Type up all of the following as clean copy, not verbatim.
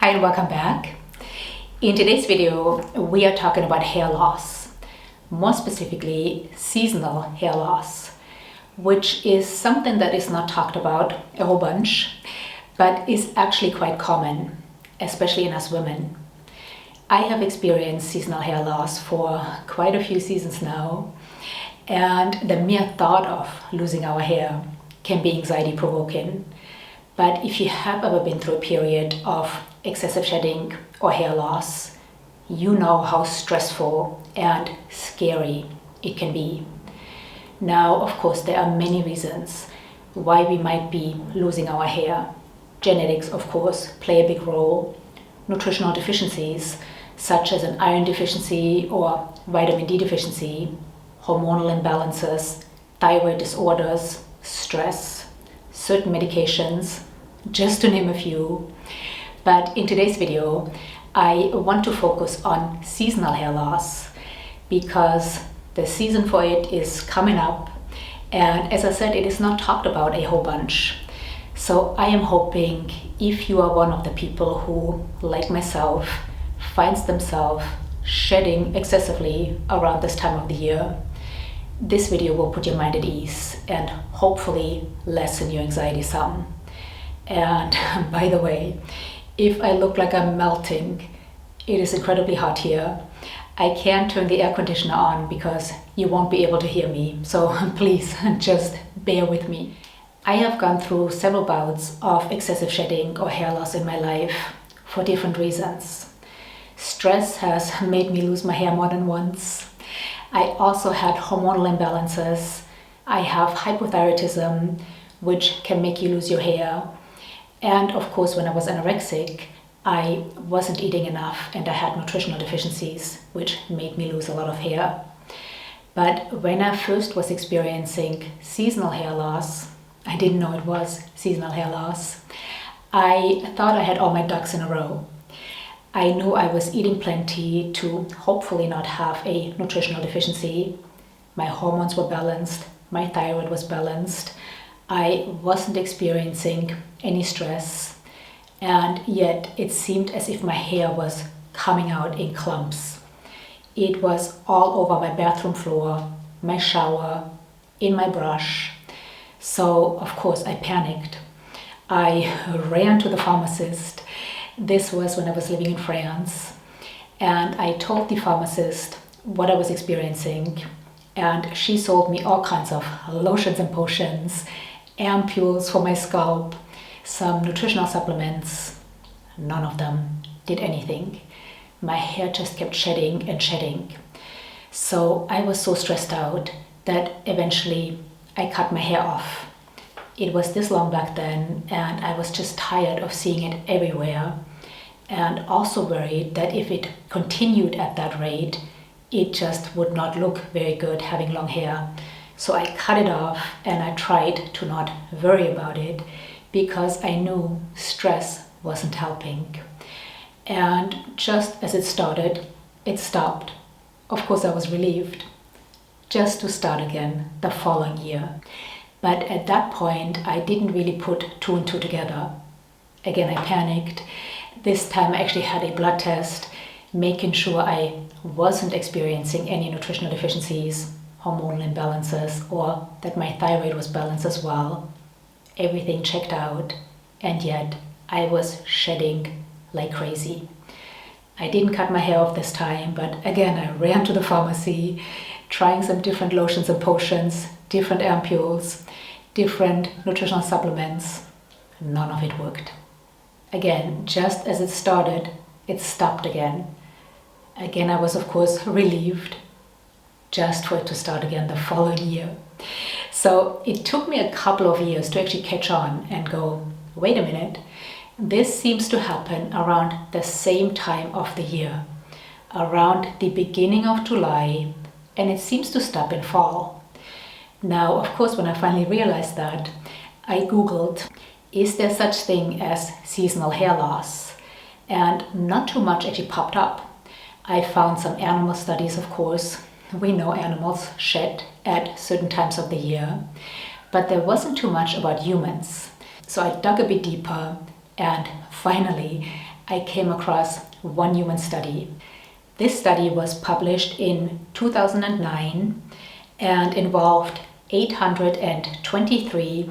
Hi and welcome back. In today's video, we are talking about hair loss, more specifically seasonal hair loss, which is something that is not talked about a whole bunch, but is actually quite common, especially in us women. I have experienced seasonal hair loss for quite a few seasons now, and the mere thought of losing our hair can be anxiety provoking. But if you have ever been through a period of excessive shedding or hair loss, you know how stressful and scary it can be. Now, of course, there are many reasons why we might be losing our hair. Genetics, of course, play a big role. Nutritional deficiencies, such as an iron deficiency or vitamin D deficiency, hormonal imbalances, thyroid disorders, stress, certain medications, just to name a few. But in today's video, I want to focus on seasonal hair loss because the season for it is coming up. And as I said, it is not talked about a whole bunch. So I am hoping if you are one of the people who, like myself, finds themselves shedding excessively around this time of the year, this video will put your mind at ease and hopefully lessen your anxiety some. And by the way, if I look like I'm melting, it is incredibly hot here. I can't turn the air conditioner on because you won't be able to hear me. So please just bear with me. I have gone through several bouts of excessive shedding or hair loss in my life for different reasons. Stress has made me lose my hair more than once. I also had hormonal imbalances. I have hypothyroidism, which can make you lose your hair. And of course, when I was anorexic, I wasn't eating enough and I had nutritional deficiencies, which made me lose a lot of hair. But when I first was experiencing seasonal hair loss, I didn't know it was seasonal hair loss. I thought I had all my ducks in a row. I knew I was eating plenty to hopefully not have a nutritional deficiency. My hormones were balanced, my thyroid was balanced. I wasn't experiencing any stress, and yet it seemed as if my hair was coming out in clumps. It was all over my bathroom floor, my shower, in my brush. So of course I panicked. I ran to the pharmacist. This was when I was living in France, and I told the pharmacist what I was experiencing, and she sold me all kinds of lotions and potions, ampules for my scalp, some nutritional supplements. None of them did anything. My hair just kept shedding and shedding. So I was so stressed out that eventually I cut my hair off. It was this long back then, and I was just tired of seeing it everywhere, and also worried that if it continued at that rate, it just would not look very good having long hair. So I cut it off and I tried to not worry about it because I knew stress wasn't helping. And just as it started, it stopped. Of course, I was relieved just to start again the following year. But at that point, I didn't really put two and two together. Again, I panicked. This time I actually had a blood test, making sure I wasn't experiencing any nutritional deficiencies, hormonal imbalances, or that my thyroid was balanced as well. Everything checked out, and yet I was shedding like crazy. I didn't cut my hair off this time, but again, I ran to the pharmacy, trying some different lotions and potions, different ampules, different nutritional supplements. None of it worked. Again, just as it started, it stopped again. Again, I was of course relieved, just for it to start again the following year. So it took me a couple of years to actually catch on and go, wait a minute, this seems to happen around the same time of the year, around the beginning of July, and it seems to stop in fall. Now, of course, when I finally realized that, I Googled, is there such thing as seasonal hair loss? And not too much actually popped up. I found some animal studies, of course. We know animals shed at certain times of the year, but there wasn't too much about humans. So I dug a bit deeper, and finally I came across one human study. This study was published in 2009 and involved 823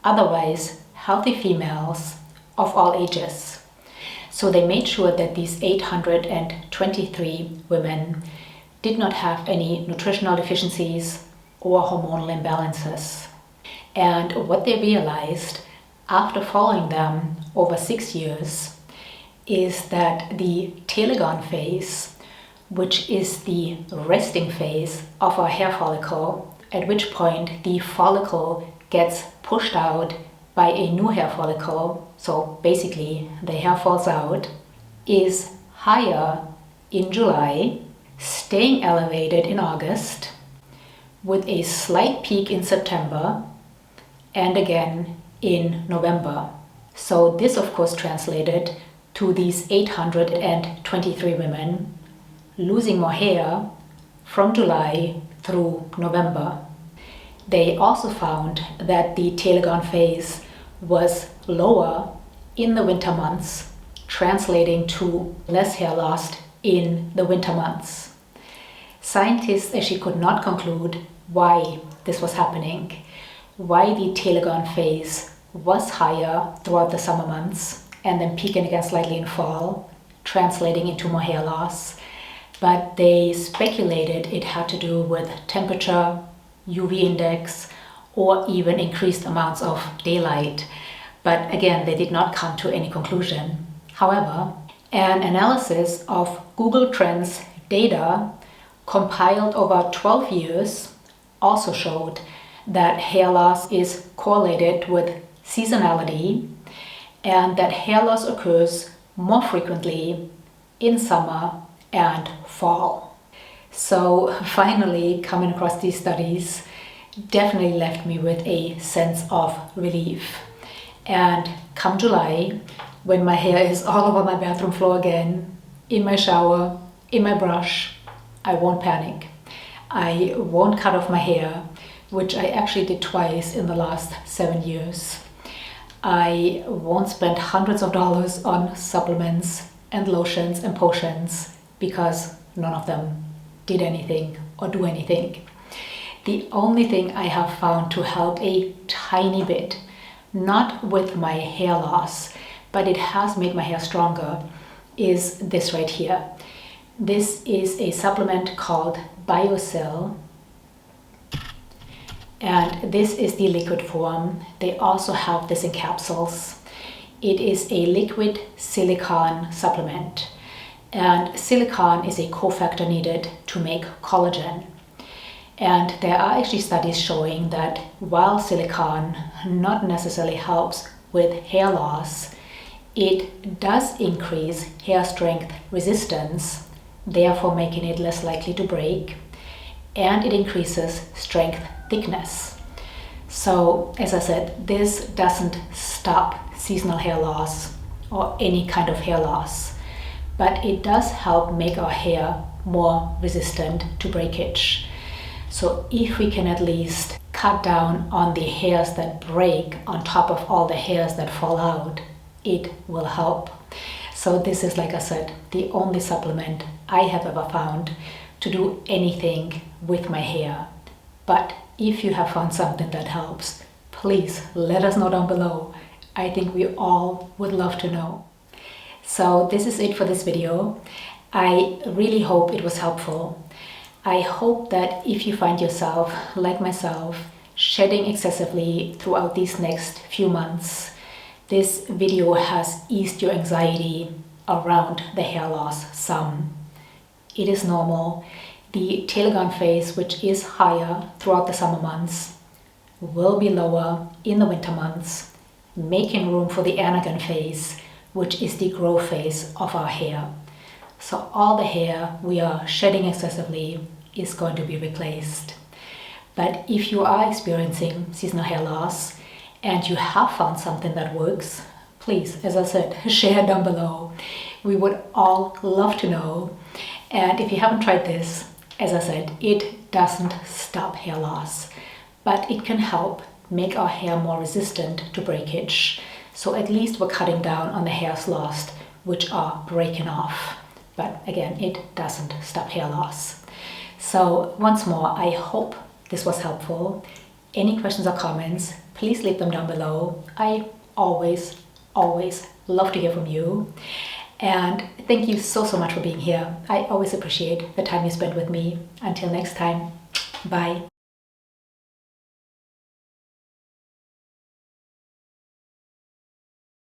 otherwise healthy females of all ages. So they made sure that these 823 women did not have any nutritional deficiencies or hormonal imbalances. And what they realized after following them over 6 years is that the telogen phase, which is the resting phase of our hair follicle, at which point the follicle gets pushed out by a new hair follicle, so basically the hair falls out, is higher in July, staying elevated in August, with a slight peak in September, and again in November. So this of course translated to these 823 women losing more hair from July through November. They also found that the telogen phase was lower in the winter months, translating to less hair lost in the winter months. Scientists actually could not conclude why this was happening, why the telogen phase was higher throughout the summer months and then peaking again slightly in fall, translating into more hair loss. But they speculated it had to do with temperature, UV index, or even increased amounts of daylight. But again, they did not come to any conclusion. However, an analysis of Google Trends data compiled over 12 years also showed that hair loss is correlated with seasonality and that hair loss occurs more frequently in summer and fall. So finally, coming across these studies definitely left me with a sense of relief. And come July, when my hair is all over my bathroom floor again, in my shower, in my brush, I won't panic. I won't cut off my hair, which I actually did twice in the last 7 years. I won't spend hundreds of dollars on supplements and lotions and potions because none of them did anything or do anything. The only thing I have found to help a tiny bit, not with my hair loss, but it has made my hair stronger, is this right here. This is a supplement called Biosil, and this is the liquid form. They also have this in capsules. It is a liquid silicone supplement, and silicone is a cofactor needed to make collagen. And there are actually studies showing that while silicone not necessarily helps with hair loss, it does increase hair strength resistance, therefore making it less likely to break, and it increases strength thickness. So as I said, this doesn't stop seasonal hair loss or any kind of hair loss, but it does help make our hair more resistant to breakage. So if we can at least cut down on the hairs that break on top of all the hairs that fall out, it will help. So this is, like I said, the only supplement I have ever found to do anything with my hair. But if you have found something that helps, please let us know down below. I think we all would love to know. So this is it for this video. I really hope it was helpful. I hope that if you find yourself, like myself, shedding excessively throughout these next few months, this video has eased your anxiety around the hair loss some. It is normal. The telogen phase, which is higher throughout the summer months, will be lower in the winter months, making room for the anagen phase, which is the growth phase of our hair. So all the hair we are shedding excessively is going to be replaced. But if you are experiencing seasonal hair loss and you have found something that works, please, as I said, share down below. We would all love to know. And if you haven't tried this, as I said, it doesn't stop hair loss, but it can help make our hair more resistant to breakage. So at least we're cutting down on the hairs lost which are breaking off. But again, it doesn't stop hair loss. So once more, I hope this was helpful. Any questions or comments, please leave them down below. I always love to hear from you. And thank you so much for being here. I always appreciate the time you spend with me. Until next time, bye.